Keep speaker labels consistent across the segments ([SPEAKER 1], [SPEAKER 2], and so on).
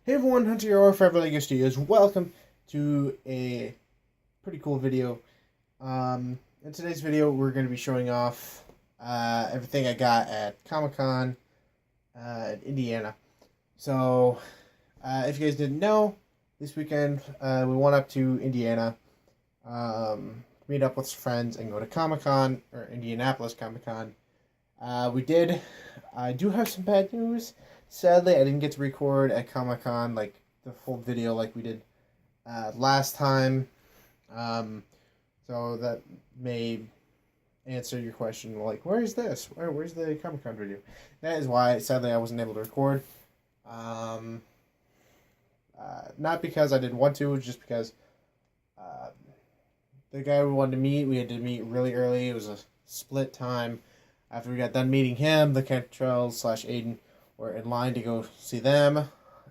[SPEAKER 1] Hey everyone, Hunter your Forever Lego Studios. Welcome to a pretty cool video. In today's video, we're going to be showing off everything I got at Comic-Con in Indiana. So, if you guys didn't know, this weekend we went up to Indiana, meet up with some friends, and go to Comic-Con, or Indianapolis Comic-Con. We did. I do have some bad news. Sadly, I didn't get to record at Comic-Con, like, the full video like we did last time. So that may answer your question, like, where is this? Where's the Comic-Con video? That is why, sadly, I wasn't able to record. Not because I didn't want to, just because the guy we wanted to meet, we had to meet really early. It was a split time. After we got done meeting him, the Cantrell/Aiden were in line to go see them,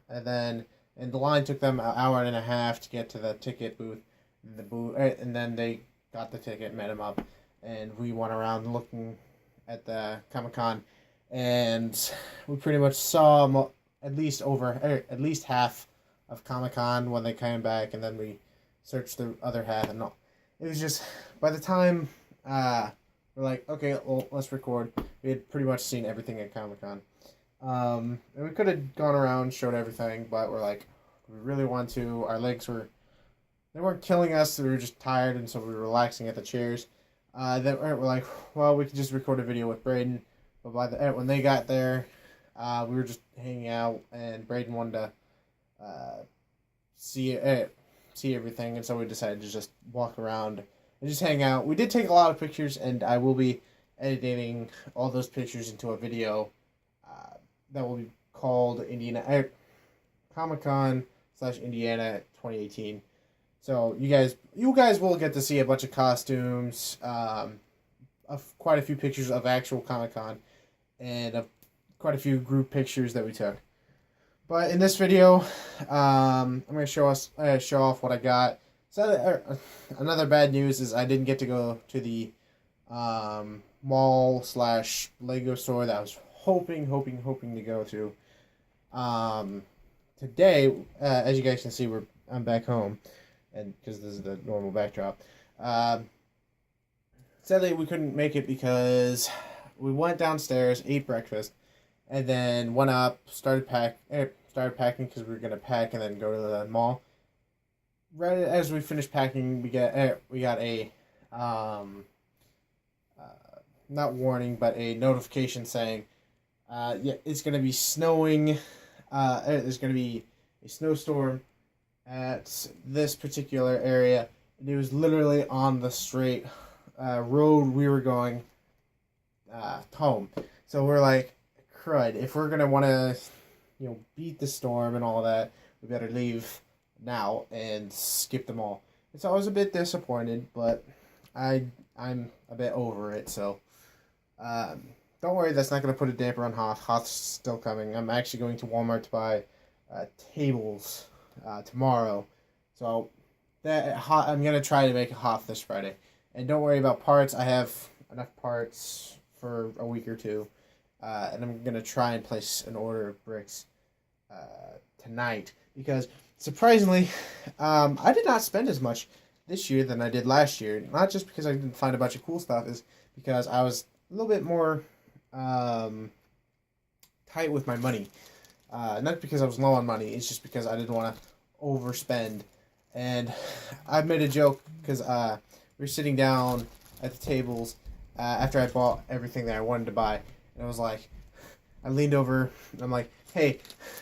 [SPEAKER 1] and the line took them an hour and a half to get to the ticket booth. And then they got the ticket, met him up, and we went around looking at the Comic-Con, and we pretty much saw at least half of Comic-Con when they came back, and then we searched the other half, and it was just, by the time we're like, okay, well, let's record, we had pretty much seen everything at Comic-Con. And we could have gone around, showed everything, but we're like, we really want to. Our legs they weren't killing us, we were just tired, and so we were relaxing at the chairs. Then we're like, well, we could just record a video with Braden. But when they got there, we were just hanging out, and Braden wanted to see everything, and so we decided to just walk around and just hang out. We did take a lot of pictures, and I will be editing all those pictures into a video that will be called Comic-Con/Indiana 2018. So you guys will get to see a bunch of costumes, quite a few pictures of actual Comic-Con, and quite a few group pictures that we took. But in this video, I'm going to show off what I got. So another bad news is I didn't get to go to the mall/Lego store that I was hoping to go to. Today, as you guys can see, I'm back home, and because this is the normal backdrop. Sadly, we couldn't make it because we went downstairs, ate breakfast, and then went up, started packing because we were gonna pack and then go to the mall. Right as we finished packing, we got a not warning, but a notification saying, it's going to be snowing. There's going to be a snowstorm at this particular area. And it was literally on the straight road we were going home. So we're like, crud, if we're going to want to, beat the storm and all that, we better leave now and skip the mall. And so I was a bit disappointed, but I'm a bit over it, so don't worry, that's not going to put a damper on Hoth. Hoth's still coming. I'm actually going to Walmart to buy tables tomorrow. So I'm going to try to make a Hoth this Friday. And don't worry about parts. I have enough parts for a week or two. And I'm going to try and place an order of bricks tonight. Because, surprisingly, I did not spend as much this year than I did last year. Not just because I didn't find a bunch of cool stuff, is because I was a little bit more tight with my money. Not because I was low on money, it's just because I didn't want to overspend. And I made a joke because we were sitting down at the tables after I bought everything that I wanted to buy. And I was like, I leaned over and I'm like, hey,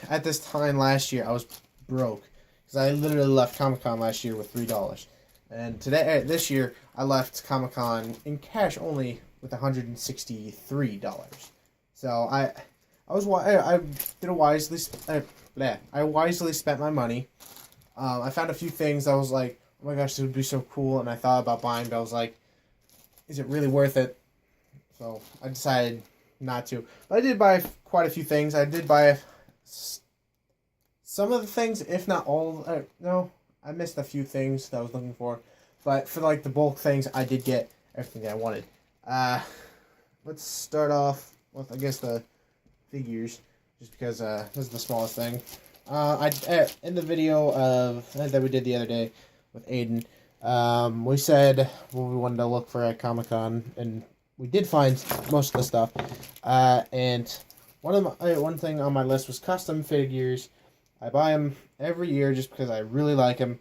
[SPEAKER 1] at this time last year I was broke. Because I literally left Comic-Con last year with $3. And this year I left Comic-Con in cash only with $163. So I wisely spent my money. I found a few things I was like, oh my gosh, this would be so cool, and I thought about buying, but I was like, is it really worth it? So I decided not to. But I did buy quite a few things. I did buy some of the things, if not all. No, I missed a few things that I was looking for. But for like the bulk things, I did get everything that I wanted. Let's start off with, I guess, the figures, just because this is the smallest thing. In the video that we did the other day with Aiden, we said what we wanted to look for at Comic-Con, and we did find most of the stuff. And one thing on my list was custom figures. I buy them every year just because I really like them.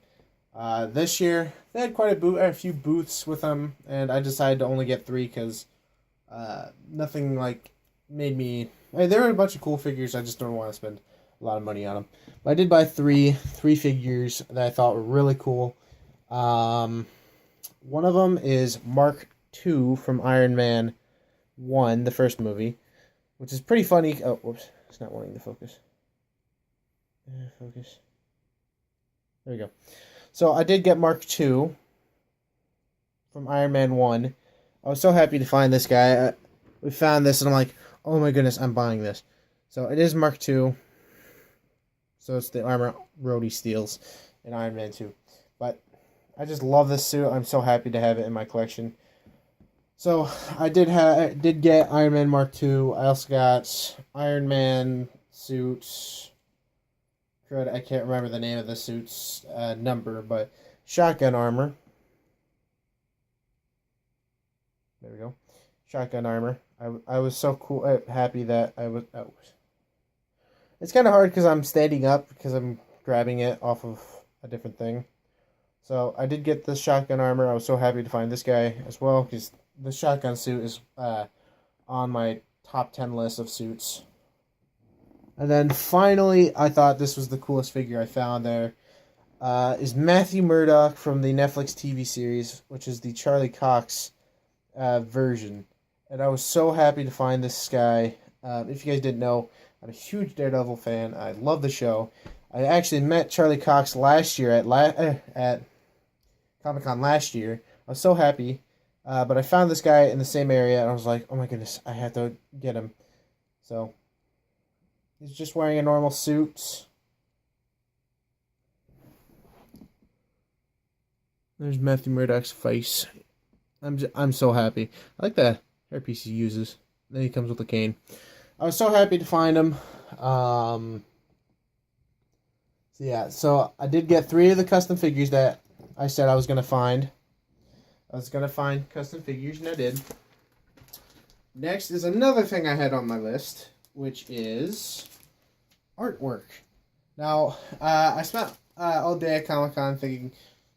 [SPEAKER 1] This year they had quite a few booths with them, and I decided to only get 3 because nothing like made me. There were a bunch of cool figures. I just don't want to spend a lot of money on them. But I did buy three figures that I thought were really cool. One of them is Mark II from Iron Man 1, the first movie, which is pretty funny. Oh, whoops. It's not wanting to focus. Focus. There we go. So I did get Mark II from Iron Man 1. I was so happy to find this guy. We found this, and I'm like, oh my goodness, I'm buying this. So it is Mark II. So it's the armor Rhodey steals in Iron Man 2. But I just love this suit. I'm so happy to have it in my collection. So I did get Iron Man Mark II. I also got Iron Man suits. I can't remember the name of the suit's number, but shotgun armor. There we go. Shotgun armor. I was so cool, happy that I was. Oh. It's kind of hard because I'm standing up because I'm grabbing it off of a different thing. So I did get this shotgun armor. I was so happy to find this guy as well because the shotgun suit is on my top 10 list of suits. And then finally, I thought this was the coolest figure I found there. Is Matthew Murdock from the Netflix TV series, which is the Charlie Cox version. And I was so happy to find this guy. If you guys didn't know, I'm a huge Daredevil fan. I love the show. I actually met Charlie Cox last year at Comic-Con last year. I was so happy. But I found this guy in the same area, and I was like, oh my goodness, I have to get him. So he's just wearing a normal suit. There's Matthew Murdock's face. I'm so happy. I like the hairpiece he uses. Then he comes with a cane. I was so happy to find him. So I did get 3 of the custom figures that I said I was gonna find. I was gonna find custom figures, and I did. Next is another thing I had on my list, which is artwork. Now, I spent all day at Comic-Con thinking,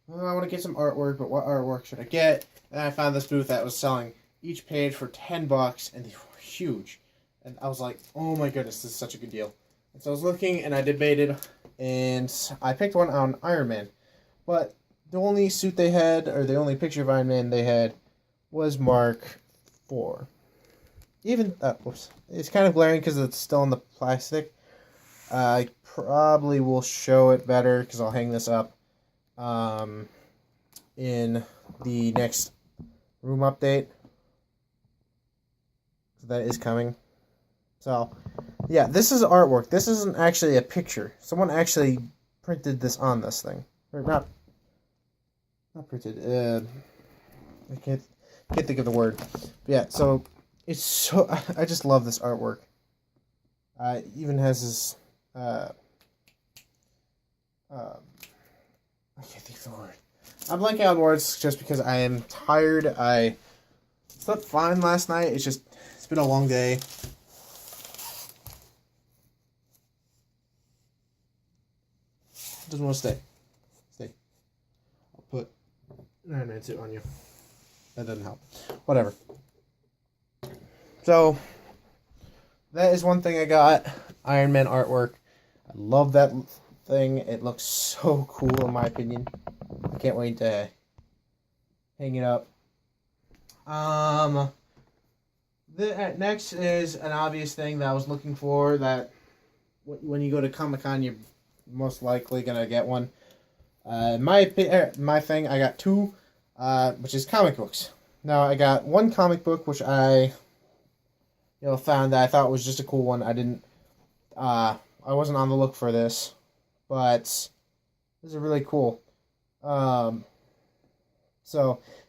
[SPEAKER 1] oh, I want to get some artwork, but what artwork should I get? And I found this booth that was selling each page for $10, and they were huge. And I was like, oh my goodness, this is such a good deal. And so I was looking, and I debated, and I picked one on Iron Man. But the only suit they had, or the only picture of Iron Man they had, was Mark IV. It's kind of glaring because it's still in the plastic. I probably will show it better because I'll hang this up in the next room update. So that is coming. So, yeah, this is artwork. This isn't actually a picture. Someone actually printed this on this thing. Or not printed. I can't think of the word. But yeah, so it's so. I just love this artwork. It even has this. I can't think of the word. I'm blanking on words just because I am tired. I slept fine last night. It's been a long day. Doesn't want to stay. I'll put Iron Man suit on you. That doesn't help. Whatever. So that is one thing I got. Iron Man artwork. I love that thing. It looks so cool in my opinion. I can't wait to hang it up. Next is an obvious thing that I was looking for, that when you go to Comic-Con, you're most likely gonna get one. My thing, I got 2, which is comic books. Now I got one comic book which I found that I thought was just a cool one. I wasn't on the look for this, but this is really cool. So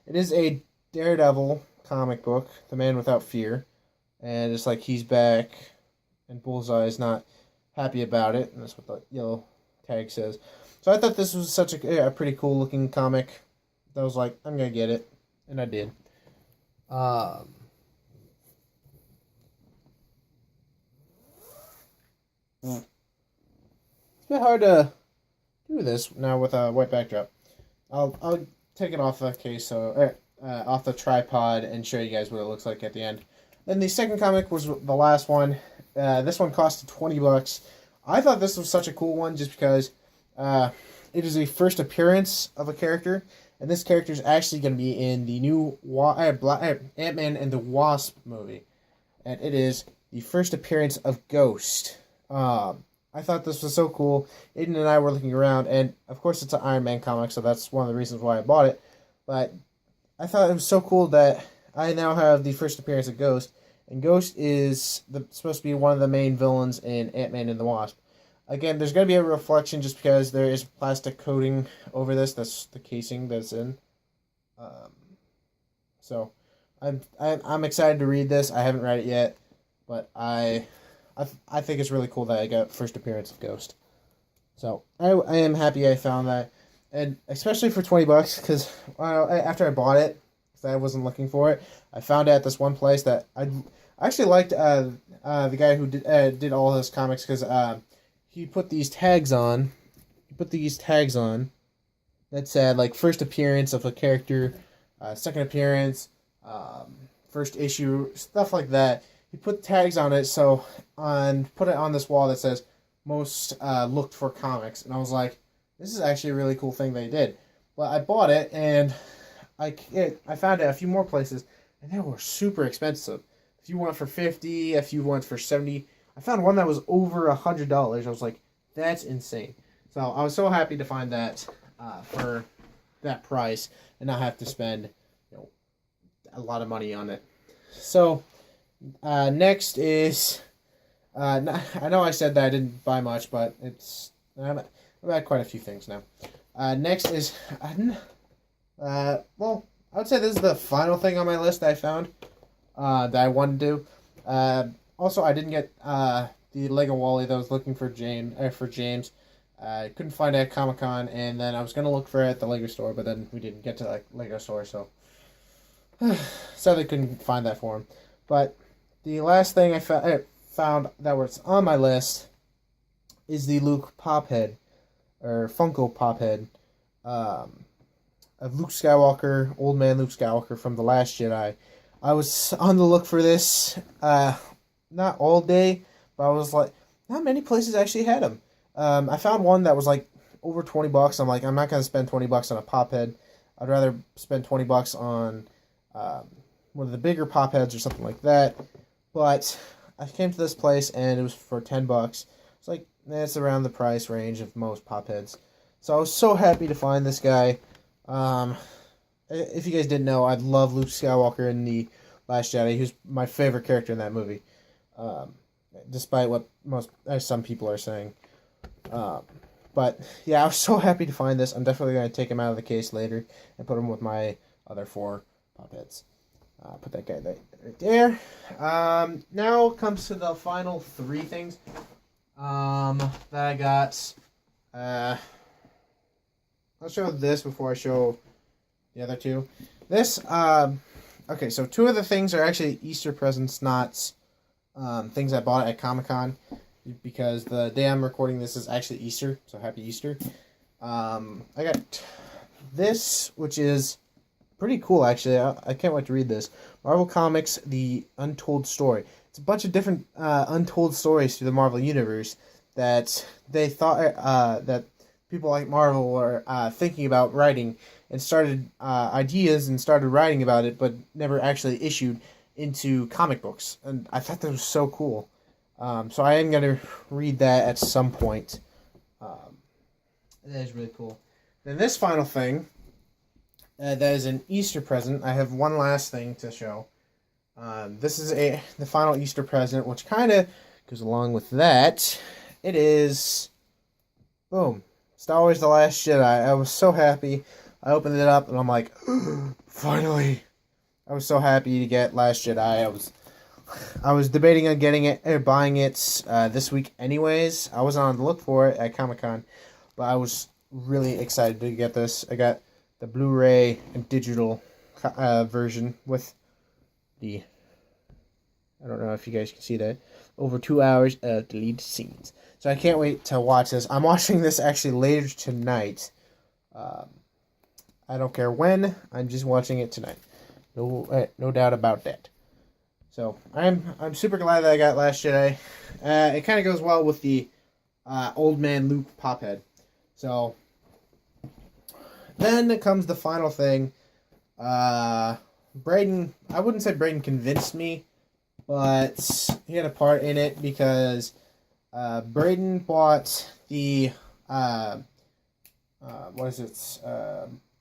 [SPEAKER 1] it is a Daredevil comic book, The Man Without Fear, and it's like he's back, and Bullseye is not happy about it, and that's what the yellow tag says. So I thought this was such a pretty cool looking comic. I was like, I'm gonna get it, and I did. It's a bit hard to do this now with a white backdrop. I'll take it off the case, so off the tripod, and show you guys what it looks like at the end. Then the second comic was the last one. This one costed $20. I thought this was such a cool one just because it is a first appearance of a character, and this character is actually going to be in the new Ant-Man and the Wasp movie, and it is the first appearance of Ghost. I thought this was so cool. Aiden and I were looking around, and of course it's an Iron Man comic, so that's one of the reasons why I bought it. But I thought it was so cool that I now have the first appearance of Ghost, and Ghost is supposed to be one of the main villains in Ant-Man and the Wasp. Again, there's going to be a reflection just because there is plastic coating over this. That's the casing that's in. So I'm excited to read this. I haven't read it yet, but I think it's really cool that I got first appearance of Ghost. So I am happy I found that, and especially for $20, because after I bought it, because I wasn't looking for it, I found it at this one place that I actually liked. The guy who did all his comics, because he put these tags on. That said, like, first appearance of a character, second appearance, first issue, stuff like that. He put tags on it, put it on this wall that says most looked for comics, and I was like, this is actually a really cool thing they did. But I bought it, and I found it a few more places, and they were super expensive. A few went for $50, a few went for $70. I found one that was over $100. I was like, that's insane. So I was so happy to find that for that price and not have to spend a lot of money on it. So next is I know I said that I didn't buy much, but I've had quite a few things now. Next is well, I would say this is the final thing on my list that I found that I wanted to do. Also, I didn't get the Lego Wally that I was looking for James. I couldn't find it at Comic-Con, and then I was going to look for it at the Lego store, but then we didn't get to the Lego store, so sadly couldn't find that for him. But the last thing I found that was on my list is the Luke Pophead, or Funko Pophead, of Luke Skywalker, old man Luke Skywalker from The Last Jedi. I was on the look for this, not all day, but I was like, not many places actually had them. I found one that was like over $20. I'm like, I'm not going to spend $20 on a pop head. I'd rather spend $20 on one of the bigger pop heads or something like that. But I came to this place and it was for $10. It's like, that's around the price range of most pop heads. So I was so happy to find this guy. If you guys didn't know, I love Luke Skywalker in The Last Jedi. He was my favorite character in that movie. Despite what some people are saying. But yeah, I was so happy to find this. I'm definitely going to take him out of the case later and put him with my other 4 pop heads. Put that guy right there. Now comes to the final 3 things that I got. I'll show this before I show the other 2. This, okay, so 2 of the things are actually Easter presents, not things I bought at Comic-Con, because the day I'm recording this is actually Easter, so happy Easter. I got this, which is pretty cool, actually. I can't wait to read this. Marvel Comics, The Untold Story. It's a bunch of different untold stories through the Marvel Universe that they thought that people like Marvel were thinking about writing, and started ideas and started writing about it, but never actually issued into comic books. And I thought that was so cool. So I am going to read that at some point. That is really cool. Then this final thing, that is an Easter present. I have one last thing to show. This is the final Easter present, which kind of goes along with that. It is, boom, Star Wars The Last Jedi. I was so happy. I opened it up, and I'm like, finally. I was so happy to get Last Jedi. I was debating on getting it or buying it this week anyways. I wasn't on the look for it at Comic-Con, but I was really excited to get this. I got the Blu-ray and digital version with the, I don't know if you guys can see that, over 2 hours of deleted scenes. So I can't wait to watch this. I'm watching this actually later tonight. I don't care when. I'm just watching it tonight. No doubt about that. So I'm super glad that I got Last Jedi. It kind of goes well with the Old Man Luke Pophead. So then comes the final thing. Braden, I wouldn't say Braden convinced me, but he had a part in it because Braden bought the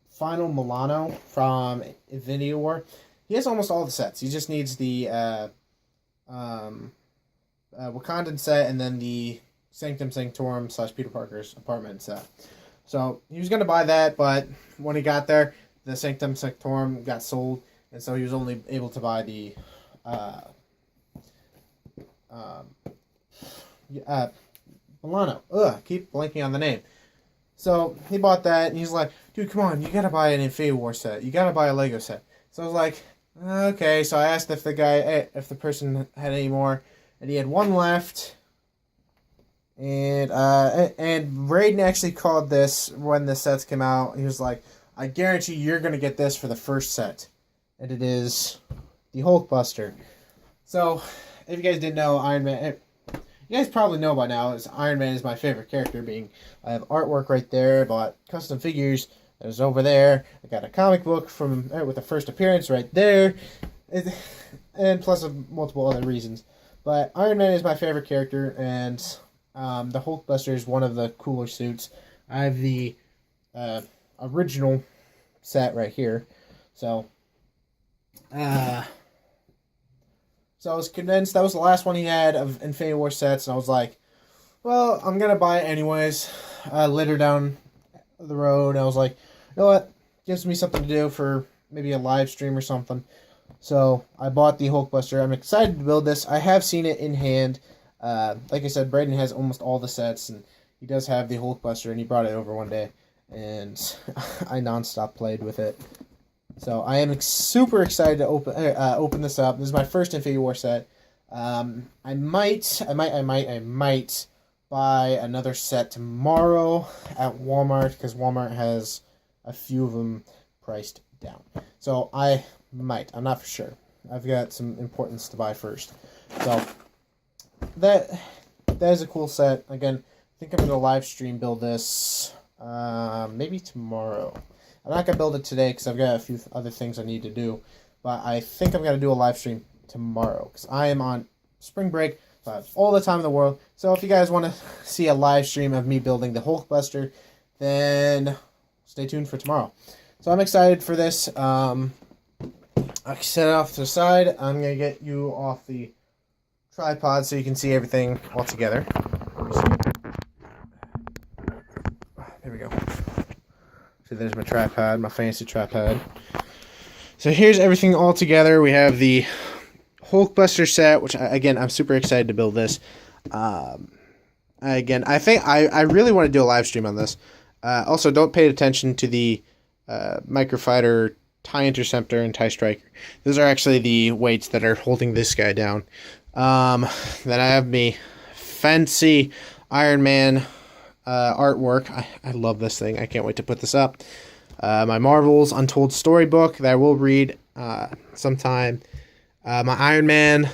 [SPEAKER 1] Final Milano from Infinity War. He has almost all the sets. He just needs the Wakandan set and then the Sanctum Sanctorum / Peter Parker's apartment set. So he was going to buy that, but when he got there, the Sanctum Sanctorum got sold, and so he was only able to buy the Milano. Keep blanking on the name. So he bought that, and he's like, dude, come on, you gotta buy an Infinity War set. You gotta buy a Lego set. So I was like, okay. So I asked if the person had any more, and he had one left. And Braden actually called this when the sets came out. He was like, I guarantee you're gonna get this for the first set. And it is the Hulkbuster. So, if you guys didn't know, Iron Man, you guys probably know by now, Iron Man is my favorite character, I have artwork right there, I bought custom figures, that was over there, I got a comic book with the first appearance right there, and plus multiple other reasons. But Iron Man is my favorite character, and the Hulkbuster is one of the cooler suits. I have the original set right here, so I was convinced that was the last one he had of Infinity War sets, and I was like, well, I'm going to buy it anyways. Later down the road, I was like, you know what? Gives me something to do for maybe a live stream or something. So I bought the Hulkbuster. I'm excited to build this. I have seen it in hand. Like I said, Braden has almost all the sets, and he does have the Hulkbuster, and he brought it over one day, and I nonstop played with it. So I am super excited to open this up. This is my first Infinity War set. I might buy another set tomorrow at Walmart because Walmart has a few of them priced down. So I might. I'm not for sure. I've got some importance to buy first. So that is a cool set. Again, I think I'm going to live stream build this maybe tomorrow. I'm not going to build it today because I've got a few other things I need to do. But I think I'm going to do a live stream tomorrow because I am on spring break. So I have all the time in the world. So if you guys want to see a live stream of me building the Hulkbuster, then stay tuned for tomorrow. So I'm excited for this. I set it off to the side. I'm going to get you off the tripod so you can see everything all together. There we go. So there's my tripod, my fancy tripod. So here's everything all together. We have the Hulkbuster set, which I'm super excited to build this. Again, I think I really want to do a live stream on this. Also, don't pay attention to the Microfighter TIE Interceptor and TIE Striker. Those are actually the weights that are holding this guy down. Then I have me fancy Iron Man artwork. I love this thing. I can't wait to put this up. My Marvel's Untold Storybook that I will read sometime. My Iron Man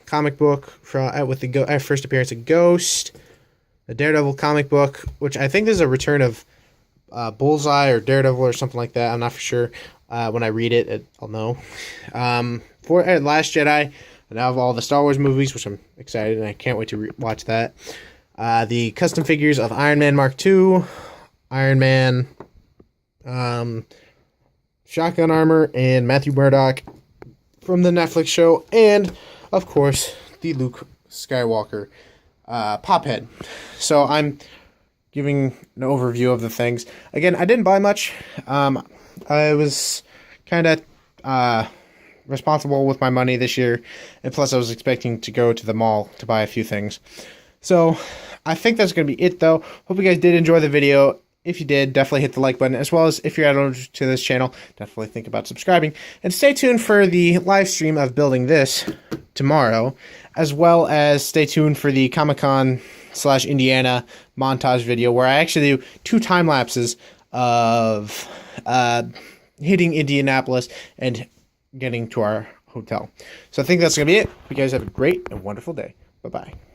[SPEAKER 1] comic book with the first appearance of Ghost. The Daredevil comic book, which I think is a return of Bullseye or Daredevil or something like that. I'm not for sure. When I read it, I'll know. For Last Jedi, I now have all the Star Wars movies, which I'm excited and I can't wait to watch that. The custom figures of Iron Man Mark II, Iron Man, Shotgun Armor, and Matthew Murdock from the Netflix show, and of course the Luke Skywalker Pophead. So I'm giving an overview of the things. Again, I didn't buy much. I was kind of responsible with my money this year, and plus I was expecting to go to the mall to buy a few things. So I think that's going to be it, though. Hope you guys did enjoy the video. If you did, definitely hit the like button, as well as if you're added to this channel, definitely think about subscribing. And stay tuned for the live stream of building this tomorrow, as well as stay tuned for the Comic-Con/Indiana montage video, where I actually do 2 time lapses of hitting Indianapolis and getting to our hotel. So I think that's going to be it. You guys have a great and wonderful day. Bye-bye.